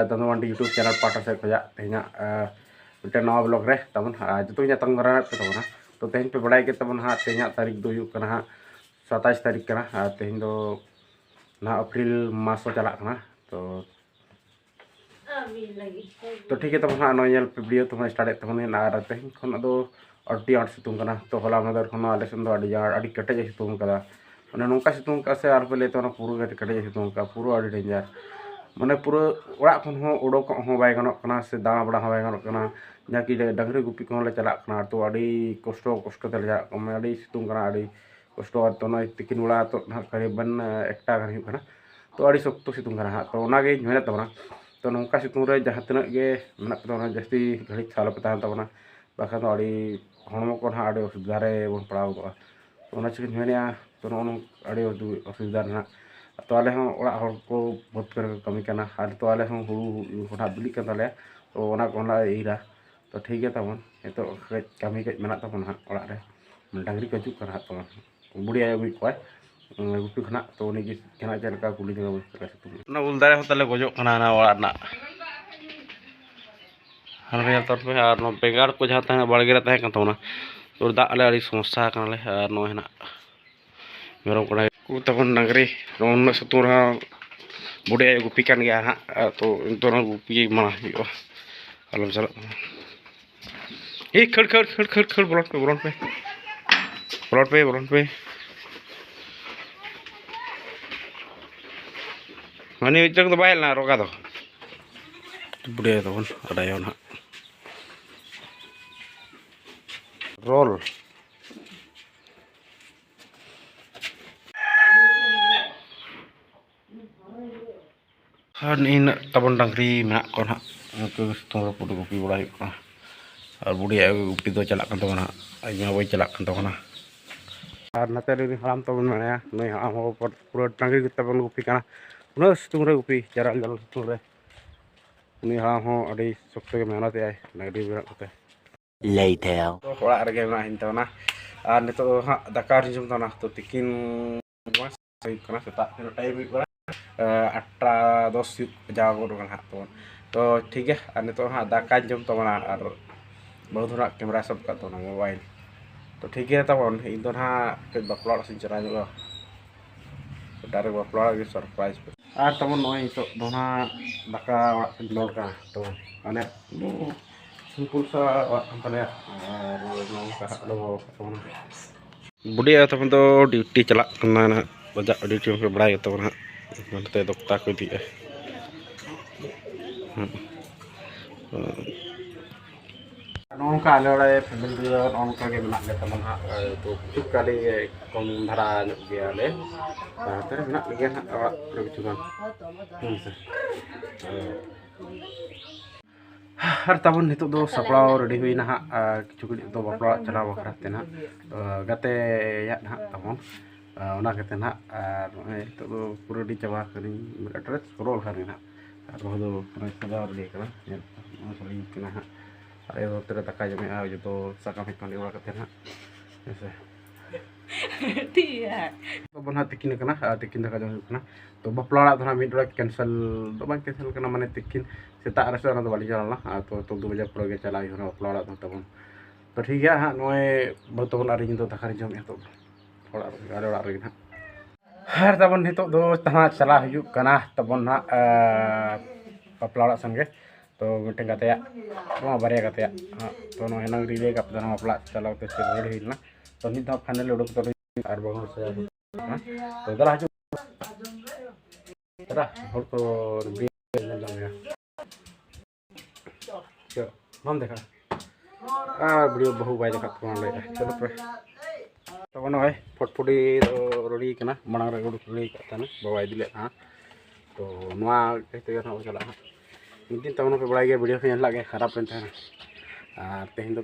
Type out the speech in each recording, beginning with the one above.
तंदु मंडी YouTube channel पाटा से खोजा तेना मिट्टे नवा ब्लॉग रे तमन जो तंग दारा पे तबना तो तेन पे बड़ाई के तमन हाँ तेना तारीख दो हुयुग कना हाँ 27 तारीख कना तेन दो ना अप्रैल मास चला कना तो ठीक है तब हाँ नोयल पे वीडियो तुम स्टार्ट तमन और तेन खन दो अड्डी आट सितुंग कना तो हला मदर खन आले सन दो अड्डी कटेज सितुंग कदा माने नौका सितुंग का से आर पे लेते ना पूरा कटेज सितुंग का पूरा अड्डी डेंजर माने पूरा ओड़ा खन हो उड़ोक हो बाय गनोक कना से दाना बड़ा हो बाय गनोक कना जाकि डंगरी गुपी को ले चला कना तो अड्डी कष्ट ते जा माने अड्डी सितुंग कना अड्डी कष्ट तो ना तिकिन बड़ा तो करीबन एकटा गन हुई कना तो अड्डी सख्त सितुंग कना हाँ तो ओनागे मेरे तबना तो नौका सितुंग रे जहाँ तिना गे मेना तबना जास्ती घड़ी साल पे तहन तबना बाखा तो अड्डी हड़मो को हाँ अड्डी असुविधा रे बन पड़ाव को तो ओना चिकिन मेनिया तो नो अड्डी असुविधा ना तो आले हम ओड़ा हर को बहुत कर कमी करना और तो आले हम हुड़ू होना बिली कर ताले तो ओना कोना इरा तो ठीक है तबन तो कमी के मेना तबन हाँ ओड़ा रे डांगरी को जुक कर तो बुढ़िया हुई कोय गुपी खना तो उनी की केना चलका कुली जगह बस ना उलदारे हो ताले गोजो खना ना ओड़ा ना हर तौर पे और नो बेगार को जहाँ तहना बाड़गे रे तहन तो ना तो दा आले अड़ी समस्या कनाले और नो हेना मेरम कोड़ा तबन डांगरी रोन सतुर हाँ बुढ़िया गुपी कान गया हाँ तो दोनों गुपी माना हुआ आलम चलो ये खड़ खड़ खड़ खड़ खड़ ब्लॉट पे मानी इतना तो बाहर ना रोका तो बुढ़िया तबन अडायो ना रोल हाँ इन तबन डांगरी मेना को ना तुम पुटु गुपी बड़ा और बुढ़िया गुपी तो चला तबना अइमा बई चला तबना और नते रे हराम तबन मेना नई हराम हो पूरा डांगरी तबन गुपी कना उना सितुंग रे गुपी जरा जल सितुंग रे उनी हराम हो अड़ी सख्त के मेहनत आय डांगरी बेरा कते लेटर तो ओड़ा रे मेना हिन तबना और नितो हाँ दाका रिजम तबना तो तिकिन कना सेता टाइम हुई 8:10 जाओ तो ठीक है और नितो हाँ दाका जम तबना और बहुत ना कैमरा सब का तो मोबाइल तो ठीक है तबन इन तो हाँ बापला से चला जो डायरेक्ट बापला के सरप्राइज और तबन नई तो दोना दाका लोड का तो माने सिंपल सा तने बुढ़िया तबन तो ड्यूटी चला ना बजा ड्यूटी पे बड़ा तबन हाँ नते दोक्ता को दी नौका आले फैमिली नौका के मेना ले तमन हाँ तो कुछ काली कम धारा गया ले ताते मेना लगे ना ओड़ा किछुगान हर तबन नितो दो सपड़ाव रेडी हुई ना किछु तो बापला चला बखराते ना गाते या ना तबन ओना कते ना और तो पूरा डी चाबा करी एड्रेस रोल हरी ना और बहुत सदा रेडी करा सली कना हाँ अरे वो तेरा तक जमे जो तो साका में पानी वाला करते हैं ऐसे ठीक है तो बना तिकिन करना तिकिन तक जमे करना तो बपला धरा मिडरा कैंसिल तो बांग कैंसिल करना माने तिकिन सेता रेस्टोरेंट तो बाली चलाना तो 2 बजे पूरा चला होना बपला तो तबन तो ठीक है हाँ नोए बहुत तबन आरी तो तखारी जमे तो ओड़ा रे ना हर तबन नितो दो तना चला हुयु कना तबन ना बपला संगे तो मिट्टे गाते बारे गाते तो हेना रिले का बापला चलाते से रेडी हुई तो नित फाइनल उडुक तो और बहुत से तो दरा हजू दरा हर को हम देखा वीडियो बहु बाय देखा तो चलो पे तब नय फटफटी रेडी कना मांग रे उडुक रेडी का बाबा दिले हाँ तो नवा कहते चला मिद दिन तब पे बड़ा गया वीडियो पे लगे खराब पे और तेहन तो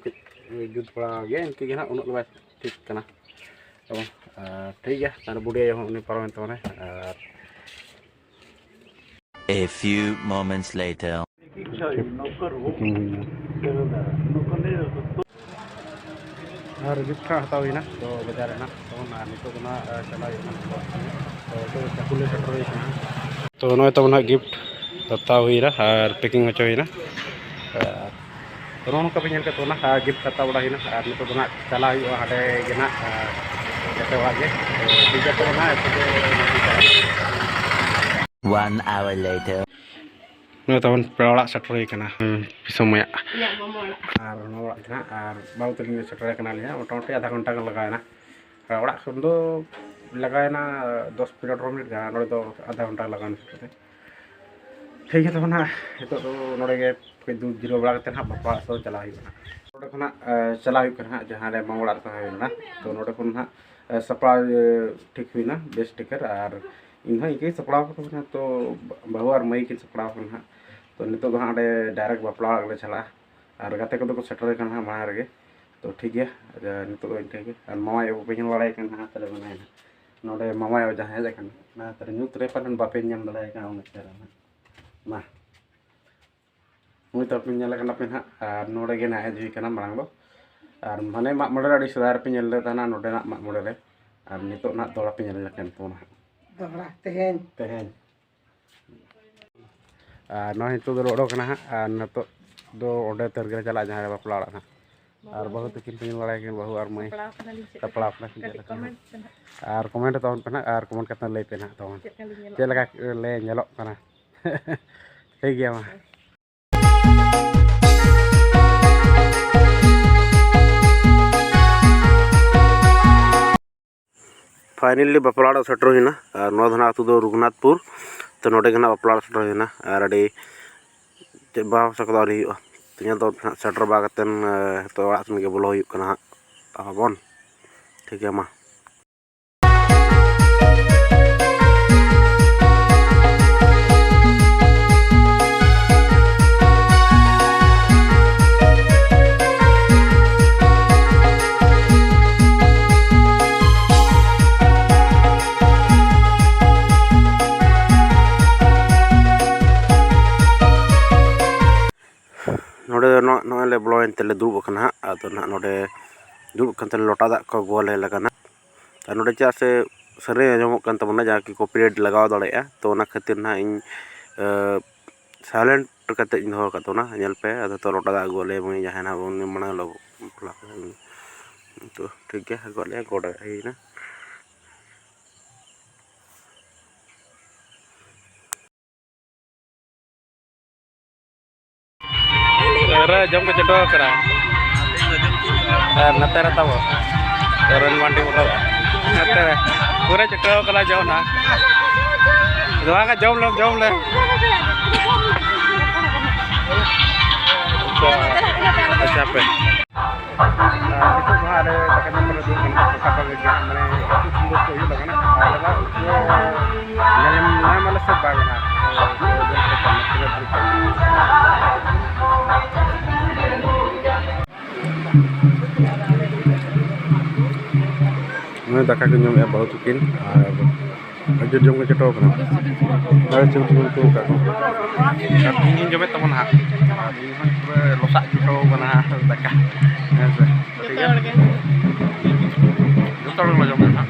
जुत बड़ा गया इनके ना उन ठीक करना तब ठीक है तार बुढ़िया उन्हें पारम तबने और A few moments later और गिफ्ट हताव ना तो बाजार ना तो नितो चला तो चाकुले सेटर तो नय तब गिफ्ट तता हुईना और पैकिंग होचोइना रोन का पेल के गिफ्ट कता बड़ाइना और नितो ना चला हुआ हाडे गे ना जैसे वागे ठीक है तो ना 1 hour later. नो तवन पेड़ा सटरे कना समय और नो ना और बाबू तलिंग सटरे कना लिया मोटामुटी आधा घंटा का लगाना ओड़ा खन दो लगाना 10 मिनट 2 मिनट गाना नोड़े तो आधा घंटा लगाना सटरे ठीक है तो ना तो नोड़े के कोई दूध जीरो बड़ा करते ना बापा सो चला हुई ना नोड़े खना चला हुई करना जहां रे मंगला तो ना तो नोड़े खन ना सपड़ा ठीक हुई ना बेस्ट टिकर और इन इनके सपड़ा को तो बहु और मई के सपड़ा को ना तो नितो तो हाँ डायरेक्ट बापला अगले चला और गाते को सेटर करना मार गे तो ठीक है नितो तो इनके और मामा यो पे लड़ाई करना तले बनाए नोडे मामा यो जहां है ना तरे न्यूत रे पन बापे नाम लड़ाई का उन तेरा ना मुई तो पिन नेला कना पे ना नोडे गे ना जी कना मांग दो और माने मा मोडे अड़ी सदार पे नेल ता नोडे ना मा मोडे रे और नितो ना तोड़ा पे नेल कन तो ना दोड़ा तेहेन नई तो ओडोकना और नितो दो ओडे तरगे चला जहां बापला ना और बहुत तकिन पे लड़ाई के बहु और मई सपड़ा और कमेंट तवन पे ना और कमेंट करते लई पे ना तवन चेक लगा ले नेलो कना ठीक गया मा फाइनली बापला सेटर होना और नोधना आतु दो रघुनाथपुर तो नोडे गना बापला सेटर होना और अड़ी बाह सकदा हुआ तो तो सेटर बागतन तो आसन के बोलो हुआ बन ठीक है मा नोडे नोले ब्लोइन तेले दुब कना तो ना नोडे दुब कन लोटा दा को गोले लगाना तो नोडे चा से सरे आजमो कन तबना जा कि कॉपीराइट लगाव दड़ेया तो ना खातिर ना इन साइलेंट कते इन हो कतो ना नेल पे अदा तो लोटा दा गोले मई जहाना उन मना लो तो ठीक है गोले गोड़ा है ना जम के चटो करा नते रहता वो रन मांडी बोला नते पूरा चटो करा जाओ ना दवा का जम ले अच्छा पे itu bahare takkan perlu apa lagi mana itu sudah itu lagi na ada yang malah sebab na मैं दाका के जम बहुत किन अजर जम के चटो कना और चुम तो का इन जमे तमन हा इन पूरा लोसा चटो बना दाका ऐसे ठीक है जो तोड़ में जम ना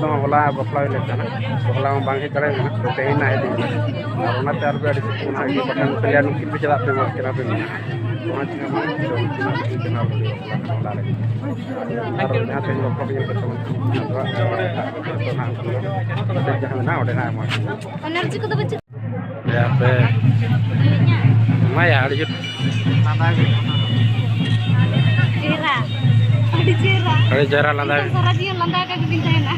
तो होला बपला लेता ना तो होला बांग हे करे ना तो तेही ना हेदी और ओना चार पे अड़ी पुना के बटन कल्याण की पे चला पे मत करा पे पांच में चला होला ले और यहां से बपला के तो ना जहां ना ओडे ना मत एनर्जी को तो बच्चे यहाँ पे माया अड़ी चेहरा अड़ी जरा लंदा सारा दिन लंदा का दिन है ना